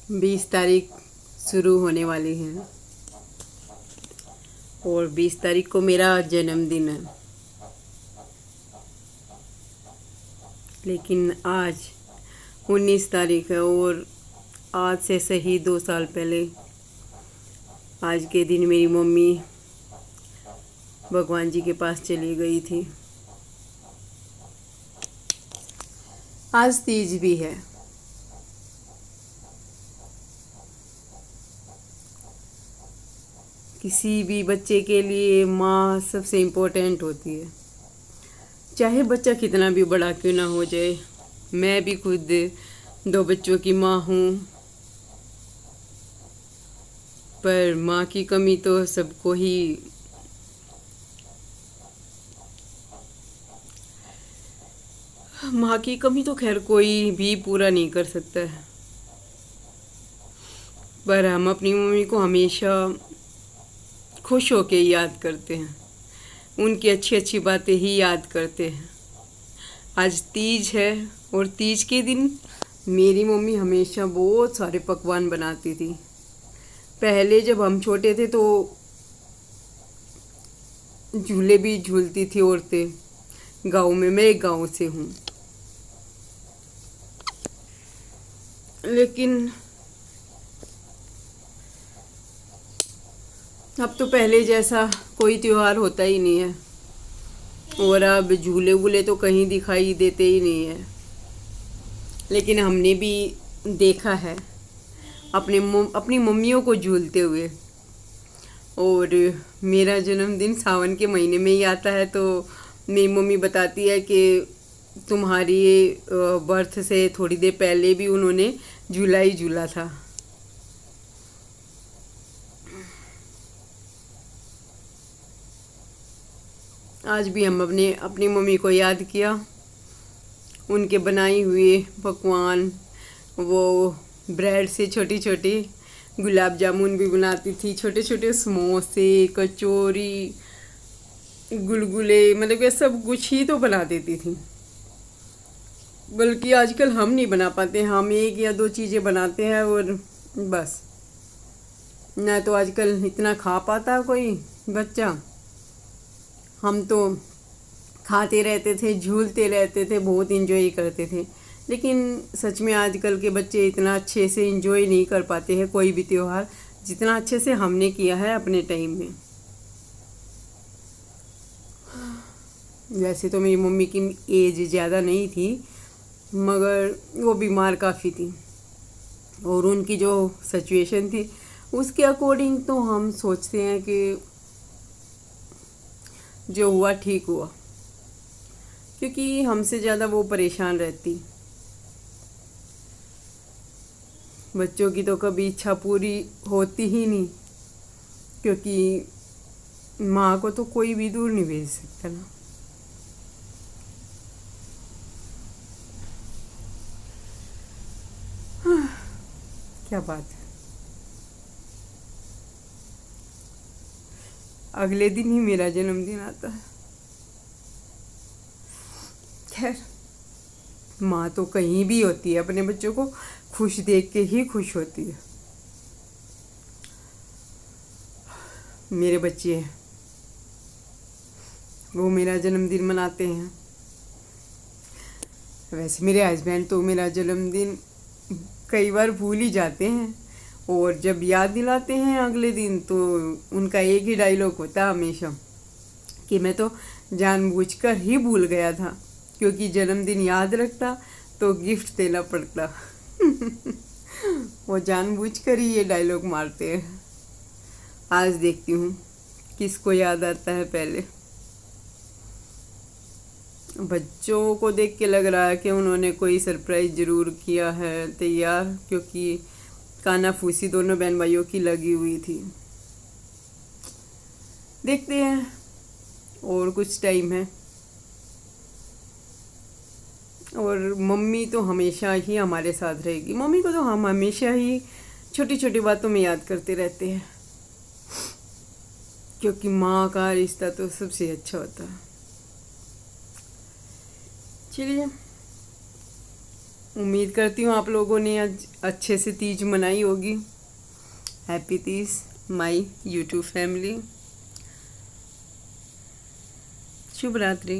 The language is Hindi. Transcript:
20 तारीख शुरू होने वाली है और 20 तारीख को मेरा जन्मदिन है। लेकिन आज 19 तारीख है और आज से सही 2 साल पहले आज के दिन मेरी मम्मी भगवान जी के पास चली गई थी। आज तीज भी है। किसी भी बच्चे के लिए माँ सबसे इम्पोर्टेंट होती है, चाहे बच्चा कितना भी बड़ा क्यों ना हो जाए। मैं भी खुद 2 बच्चों की माँ हूँ, पर माँ की कमी तो सबको ही माँ की कमी तो खैर कोई भी पूरा नहीं कर सकता है, पर हम अपनी मम्मी को हमेशा खुश होके याद करते हैं, उनकी अच्छी अच्छी बातें ही याद करते हैं। आज तीज है और तीज के दिन मेरी मम्मी हमेशा बहुत सारे पकवान बनाती थी। पहले जब हम छोटे थे तो झूले भी झूलती थी औरतें गाँव में। मैं एक गाँव से हूँ, लेकिन अब तो पहले जैसा कोई त्योहार होता ही नहीं है और अब झूले वूले तो कहीं दिखाई देते ही नहीं है। लेकिन हमने भी देखा है अपनी मम्मियों को झूलते हुए। और मेरा जन्मदिन सावन के महीने में ही आता है, तो मेरी मम्मी बताती है कि तुम्हारी बर्थ से थोड़ी देर पहले भी उन्होंने झूला ही झूला था। आज भी हम अपनी मम्मी को याद किया। उनके बनाई हुए पकवान, वो ब्रेड से छोटी छोटी गुलाब जामुन भी बनाती थी, छोटे छोटे समोसे, कचौरी, गुलगुले, मतलब ये सब कुछ ही तो बना देती थी। बल्कि आजकल हम नहीं बना पाते, हम 1 या 2 चीज़ें बनाते हैं और बस। ना तो आजकल इतना खा पाता कोई बच्चा। हम तो खाते रहते थे, झूलते रहते थे, बहुत इंजॉय करते थे। लेकिन सच में आजकल के बच्चे इतना अच्छे से इंजॉय नहीं कर पाते हैं कोई भी त्योहार, जितना अच्छे से हमने किया है अपने टाइम में। वैसे तो मेरी मम्मी की एज ज़्यादा नहीं थी, मगर वो बीमार काफ़ी थी और उनकी जो सिचुएशन थी उसके अकॉर्डिंग तो हम सोचते हैं कि जो हुआ ठीक हुआ, क्योंकि हमसे ज़्यादा वो परेशान रहती। बच्चों की तो कभी इच्छा पूरी होती ही नहीं, क्योंकि माँ को तो कोई भी दूर नहीं भेज सकता ना। क्या बात है, अगले दिन ही मेरा जन्मदिन आता है। खैर, माँ तो कहीं भी होती है, अपने बच्चों को खुश देख के ही खुश होती है। मेरे बच्चे हैं, वो मेरा जन्मदिन मनाते हैं। वैसे मेरे हस्बैंड तो मेरा जन्मदिन कई बार भूल ही जाते हैं, और जब याद दिलाते हैं अगले दिन तो उनका एक ही डायलॉग होता है हमेशा कि मैं तो जानबूझकर ही भूल गया था, क्योंकि जन्मदिन याद रखता तो गिफ्ट देना पड़ता। वो जानबूझकर ही ये डायलॉग मारते हैं। आज देखती हूँ किसको याद आता है पहले। बच्चों को देख के लग रहा है कि उन्होंने कोई सरप्राइज़ ज़रूर किया है तैयार, क्योंकि कानाफूसी दोनों बहन भाइयों की लगी हुई थी। देखते हैं, और कुछ टाइम है। और मम्मी तो हमेशा ही हमारे साथ रहेगी। मम्मी को तो हम हमेशा ही छोटी छोटी बातों में याद करते रहते हैं, क्योंकि माँ का रिश्ता तो सबसे अच्छा होता है। चलिए, उम्मीद करती हूँ आप लोगों ने आज अच्छे से तीज मनाई होगी। Happy Teej my YouTube family. शुभ रात्रि।